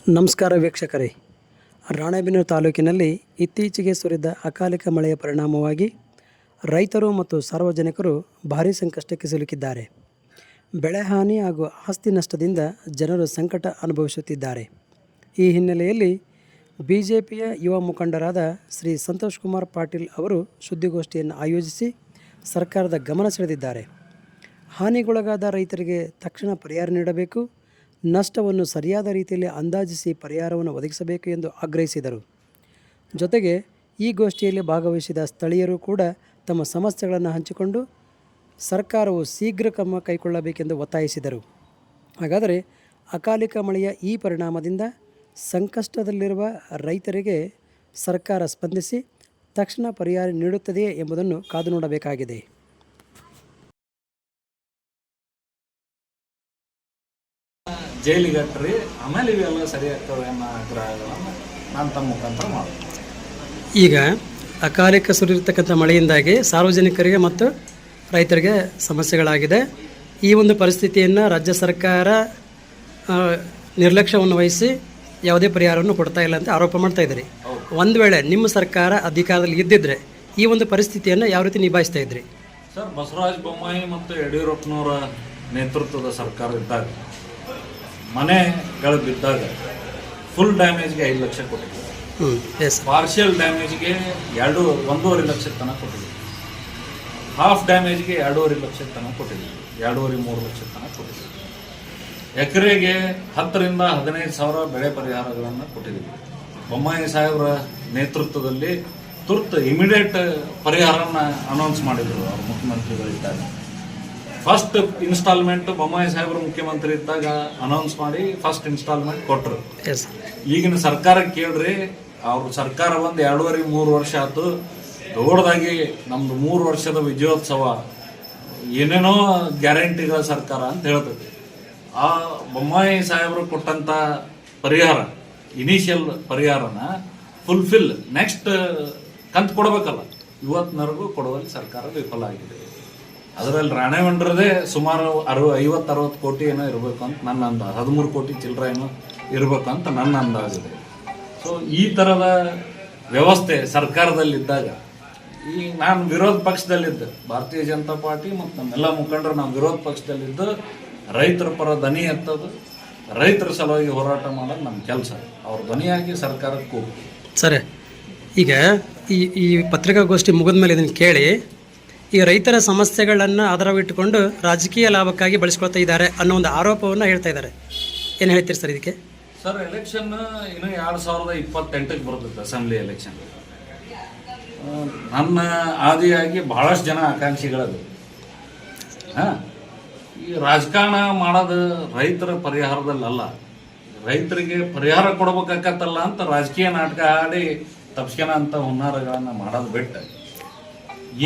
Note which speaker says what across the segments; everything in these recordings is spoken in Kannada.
Speaker 1: ನಮಸ್ಕಾರ ವೀಕ್ಷಕರೇ. ರಾಣೆಬೆನ್ನೂರು ತಾಲೂಕಿನಲ್ಲಿ ಇತ್ತೀಚೆಗೆ ಸುರಿದ ಅಕಾಲಿಕ ಮಳೆಯ ಪರಿಣಾಮವಾಗಿ ರೈತರು ಮತ್ತು ಸಾರ್ವಜನಿಕರು ಭಾರೀ ಸಂಕಷ್ಟಕ್ಕೆ ಸಿಲುಕಿದ್ದಾರೆ. ಬೆಳೆ ಹಾನಿ ಹಾಗೂ ಆಸ್ತಿ ನಷ್ಟದಿಂದ ಜನರು ಸಂಕಟ ಅನುಭವಿಸುತ್ತಿದ್ದಾರೆ. ಈ ಹಿನ್ನೆಲೆಯಲ್ಲಿ ಬಿಜೆಪಿಯ ಯುವ ಮುಖಂಡರಾದ ಶ್ರೀ ಸಂತೋಷ್ ಕುಮಾರ್ ಪಾಟೀಲ್ ಅವರು ಸುದ್ದಿಗೋಷ್ಠಿಯನ್ನು ಆಯೋಜಿಸಿ ಸರ್ಕಾರದ ಗಮನ ಸೆಳೆದಿದ್ದಾರೆ. ಹಾನಿಗೊಳಗಾದ ರೈತರಿಗೆ ತಕ್ಷಣ ಪರಿಹಾರ ನೀಡಬೇಕು, ನಷ್ಟವನ್ನು ಸರಿಯಾದ ರೀತಿಯಲ್ಲಿ ಅಂದಾಜಿಸಿ ಪರಿಹಾರವನ್ನು ಒದಗಿಸಬೇಕು ಎಂದು ಆಗ್ರಹಿಸಿದರು. ಜೊತೆಗೆ ಈ ಗೋಷ್ಠಿಯಲ್ಲಿ ಭಾಗವಹಿಸಿದ ಸ್ಥಳೀಯರು ಕೂಡ ತಮ್ಮ ಸಮಸ್ಯೆಗಳನ್ನು ಹಂಚಿಕೊಂಡು ಸರ್ಕಾರವು ಶೀಘ್ರ ಕ್ರಮ ಕೈಗೊಳ್ಳಬೇಕೆಂದು ಒತ್ತಾಯಿಸಿದರು. ಹಾಗಾದರೆ ಅಕಾಲಿಕ ಮಳೆಯ ಈ ಪರಿಣಾಮದಿಂದ ಸಂಕಷ್ಟದಲ್ಲಿರುವ ರೈತರಿಗೆ ಸರ್ಕಾರ ಸ್ಪಂದಿಸಿ ತಕ್ಷಣ ಪರಿಹಾರ ನೀಡುತ್ತದೆಯೇ ಎಂಬುದನ್ನು ಕಾದು ನೋಡಬೇಕಾಗಿದೆ.
Speaker 2: ಜೈಲಿಗೆ ಹಾಕ್ರಿ, ಆಮೇಲೆ ಇವೆಲ್ಲ ಸರಿ ಆಗ್ತವೆ ಅನ್ನೋ ಆಗ್ರಹಗಳನ್ನು ನಾನು ತಮ್ಮ ಮುಖಾಂತರ ಮಾಡ್ತೀನಿ.
Speaker 1: ಈಗ ಅಕಾಲಿಕ ಸುರಿರ್ತಕ್ಕಂಥ ಮಳೆಯಿಂದಾಗಿ ಸಾರ್ವಜನಿಕರಿಗೆ ಮತ್ತು ರೈತರಿಗೆ ಸಮಸ್ಯೆಗಳಾಗಿದೆ. ಈ ಒಂದು ಪರಿಸ್ಥಿತಿಯನ್ನು ರಾಜ್ಯ ಸರ್ಕಾರ ನಿರ್ಲಕ್ಷ್ಯವನ್ನು ವಹಿಸಿ ಯಾವುದೇ ಪರಿಹಾರವನ್ನು ಕೊಡ್ತಾ ಇಲ್ಲ ಅಂತ ಆರೋಪ ಮಾಡ್ತಾ ಇದ್ದೀರಿ. ಒಂದು ವೇಳೆ ನಿಮ್ಮ ಸರ್ಕಾರ ಅಧಿಕಾರದಲ್ಲಿ ಇದ್ದಿದ್ರೆ ಈ ಒಂದು ಪರಿಸ್ಥಿತಿಯನ್ನು ಯಾವ ರೀತಿ ನಿಭಾಯಿಸ್ತಾ ಇದ್ರಿ?
Speaker 2: ಸರ್, ಬಸವರಾಜ ಬೊಮ್ಮಾಯಿ ಮತ್ತು ಯಡಿಯೂರಪ್ಪನವರ ನೇತೃತ್ವದ ಸರ್ಕಾರ ಇದ್ದಾಗ ಮನೆಗಳು ಬಿದ್ದಾಗ ಫುಲ್ ಡ್ಯಾಮೇಜ್ಗೆ 5 ಲಕ್ಷ ಕೊಟ್ಟಿದ್ದೀವಿ. ಪಾರ್ಷಿಯಲ್ ಡ್ಯಾಮೇಜ್ಗೆ 1.5 ಲಕ್ಷದ ತನಕ ಕೊಟ್ಟಿದ್ದೀವಿ. ಹಾಫ್ ಡ್ಯಾಮೇಜ್ಗೆ 2.5 ಲಕ್ಷದ ತನಕ ಕೊಟ್ಟಿದ್ದೀವಿ. 2.5-3 ಲಕ್ಷದ ತನಕ ಕೊಟ್ಟಿದ್ದೀವಿ. ಎಕರೆಗೆ 10,000 ರಿಂದ 15,000 ಬೆಳೆ ಪರಿಹಾರಗಳನ್ನು ಕೊಟ್ಟಿದ್ದೀವಿ. ಬೊಮ್ಮಾಯಿ ಸಾಹೇಬರ ನೇತೃತ್ವದಲ್ಲಿ ತುರ್ತು ಇಮಿಡಿಯೇಟ್ ಪರಿಹಾರನ ಅನೌನ್ಸ್ ಮಾಡಿದರು ಅವರು ಮುಖ್ಯಮಂತ್ರಿಗಳಿದ್ದಾಗ. ಫಸ್ಟ್ ಇನ್ಸ್ಟಾಲ್ಮೆಂಟ್ ಬೊಮ್ಮಾಯಿ ಸಾಹೇಬರು ಮುಖ್ಯಮಂತ್ರಿ ಇದ್ದಾಗ ಅನೌನ್ಸ್ ಮಾಡಿ ಫಸ್ಟ್ ಇನ್ಸ್ಟಾಲ್ಮೆಂಟ್ ಕೊಟ್ಟರು. ಈಗಿನ ಸರ್ಕಾರ ಕೇಳ್ರಿ, ಅವ್ರ ಸರ್ಕಾರ ಒಂದು 2.5-3 ವರ್ಷ ಆಯ್ತು. ದೊಡ್ಡದಾಗಿ ನಮ್ದು 3 ವರ್ಷದ ವಿಜಯೋತ್ಸವ, ಏನೇನೋ ಗ್ಯಾರಂಟಿಗಳ ಸರ್ಕಾರ ಅಂತ ಹೇಳ್ತದೆ. ಆ ಬೊಮ್ಮಾಯಿ ಸಾಹೇಬರು ಕೊಟ್ಟಂತ ಪರಿಹಾರ, ಇನಿಷಿಯಲ್ ಪರಿಹಾರನ ಫುಲ್ಫಿಲ್ ನೆಕ್ಸ್ಟ್ ಕಂತು ಕೊಡಬೇಕಲ್ಲ, ಇವತ್ತಿನವರೆಗೂ ಕೊಡುವಲ್ಲಿ ಸರ್ಕಾರ ವಿಫಲ ಆಗಿದೆ. ಅದರಲ್ಲಿ ರಾಣೆಬೆನ್ನೂರದೇ ಸುಮಾರು 50-60 ಕೋಟಿ ಏನೋ ಇರಬೇಕು ಅಂತ ನನ್ನ ಅಂದಾಜು, 13 ಕೋಟಿ ಚಿಲ್ಲರೆ ಏನೋ ಇರಬೇಕಂತ ನನ್ನ ಅಂದಾಜಿದೆ. ಸೊ ಈ ಥರದ ವ್ಯವಸ್ಥೆ ಸರ್ಕಾರದಲ್ಲಿದ್ದಾಗ, ಈ ನಾನು ವಿರೋಧ ಪಕ್ಷದಲ್ಲಿದ್ದೆ, ಭಾರತೀಯ ಜನತಾ ಪಾರ್ಟಿ ಮತ್ತು ನಮ್ಮೆಲ್ಲ ಮುಖಂಡರು ನಾವು ವಿರೋಧ ಪಕ್ಷದಲ್ಲಿದ್ದು ರೈತರ ಪರ ಧ್ವನಿ ಎತ್ತೋದು, ರೈತರ ಸಲುವಾಗಿ ಹೋರಾಟ ಮಾಡೋದು ನಮ್ಮ ಕೆಲಸ. ಅವ್ರ ಧ್ವನಿಯಾಗಿ ಸರ್ಕಾರಕ್ಕೂ
Speaker 1: ಸರಿ. ಈಗ ಈ ಪತ್ರಿಕಾಗೋಷ್ಠಿ ಮುಗಿದ ಮೇಲೆ ಇದನ್ನು ಕೇಳಿ ಈ ರೈತರ ಸಮಸ್ಯೆಗಳನ್ನು ಆಧಾರವಿಟ್ಟುಕೊಂಡು ರಾಜಕೀಯ ಲಾಭಕ್ಕಾಗಿ ಬಳಸ್ಕೊಳ್ತಾ ಇದ್ದಾರೆ ಅನ್ನೋ ಒಂದು ಆರೋಪವನ್ನು ಹೇಳ್ತಾ ಇದ್ದಾರೆ. ಏನು ಹೇಳ್ತೀರಿ ಸರ್ ಇದಕ್ಕೆ?
Speaker 2: ಸರ್, ಎಲೆಕ್ಷನ್ ಇನ್ನು 2028ಕ್ಕೆ ಬರ್ತದೆ, ಅಸೆಂಬ್ಲಿ ಎಲೆಕ್ಷನ್. ನನ್ನ ಆದಿಯಾಗಿ ಬಹಳಷ್ಟು ಜನ ಆಕಾಂಕ್ಷಿಗಳದು. ಈ ರಾಜಕಾರಣ ಮಾಡೋದು ರೈತರ ಪರಿಹಾರದಲ್ಲ, ರೈತರಿಗೆ ಪರಿಹಾರ ಕೊಡ್ಬೇಕಾಗತ್ತಲ್ಲ ಅಂತ ರಾಜಕೀಯ ನಾಟಕ ಆಡಿ ತಪ್ಸ್ಕೊಳ ಅಂತ ಹುನ್ನಾರಗಳನ್ನು ಮಾಡೋದು ಬಿಟ್ಟು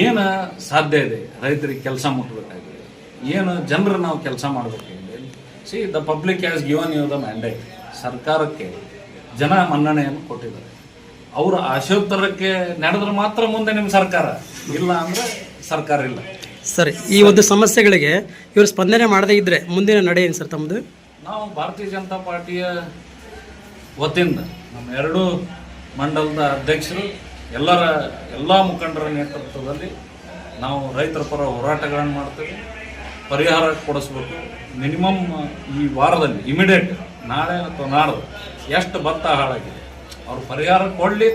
Speaker 2: ಏನು ಸಾಧ್ಯ ಇದೆ, ರೈತರಿಗೆ ಕೆಲಸ ಮುಟ್ಟಬೇಕಾಗಿದೆ, ಏನು ಜನರು ನಾವು ಕೆಲಸ ಮಾಡಬೇಕಾಗಿದೆ. See, the public has given you the mandate. ಸರ್ಕಾರಕ್ಕೆ ಜನ ಮನ್ನಣೆಯನ್ನು ಕೊಟ್ಟಿದ್ದಾರೆ. ಅವರ ಆಶೋತ್ತರಕ್ಕೆ ನಡೆದ್ರೆ ಮಾತ್ರ ಮುಂದೆ ನಿಮ್ಮ ಸರ್ಕಾರ, ಇಲ್ಲ ಅಂದರೆ ಸರ್ಕಾರ ಇಲ್ಲ.
Speaker 1: ಸರಿ, ಈ ಒಂದು ಸಮಸ್ಯೆಗಳಿಗೆ ಇವರು ಸ್ಪಂದನೆ ಮಾಡದೇ ಇದ್ರೆ ಮುಂದಿನ ನಡೆ ಏನು ಸರ್ ತಮ್ಮದು?
Speaker 2: ನಾವು ಭಾರತೀಯ ಜನತಾ ಪಾರ್ಟಿಯ ವತಿಯಿಂದ ನಮ್ಮ 2 ಮಂಡಲದ ಅಧ್ಯಕ್ಷರು ಎಲ್ಲ ಮುಖಂಡರ ನೇತೃತ್ವದಲ್ಲಿ ನಾವು ರೈತರ ಪರ ಹೋರಾಟಗಳನ್ನು ಮಾಡ್ತೇವೆ. ಪರಿಹಾರ ಕೊಡಿಸ್ಬೇಕು. ಮಿನಿಮಮ್ ಈ ವಾರದಲ್ಲಿ ಇಮಿಡಿಯೇಟ್, ನಾಳೆ ಅಥವಾ ನಾಡ್ದು ಎಷ್ಟು ಭತ್ತ ಹಾಳಾಗಿದೆ ಅವ್ರು ಪರಿಹಾರ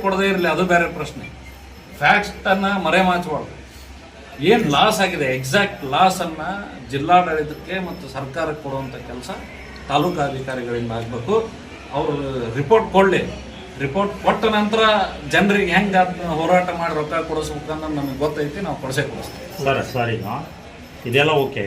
Speaker 2: ಕೊಡದೇ ಇರಲಿ, ಅದು ಬೇರೆ ಪ್ರಶ್ನೆ. ಫ್ಯಾಕ್ಟನ್ನು ಮರೆಮಾಚಬಾರ್ದು. ಏನು ಲಾಸ್ ಆಗಿದೆ, ಎಕ್ಸಾಕ್ಟ್ ಲಾಸನ್ನು ಜಿಲ್ಲಾಡಳಿತಕ್ಕೆ ಮತ್ತು ಸರ್ಕಾರಕ್ಕೆ ಕೊಡುವಂಥ ಕೆಲಸ ತಾಲೂಕು ಅಧಿಕಾರಿಗಳಿಂದ ಆಗಬೇಕು. ಅವರು ರಿಪೋರ್ಟ್ ಕೊಡಲಿ. ರಿಪೋರ್ಟ್ ಕೊಟ್ಟ ನಂತರ ಜನರಿಗೆ ಹೆಂಗೆ ಹೋರಾಟ ಮಾಡಿ ರೊಕ್ಕ ಕೊಡಿಸ್ಬೇಕನ್ನೋದು ನಮಗೆ ಗೊತ್ತೈತಿ, ನಾವು ಕೊಡಿಸ್ತೇವೆ.
Speaker 3: ಸರಿ, ಇದೆಲ್ಲ ಓಕೆ.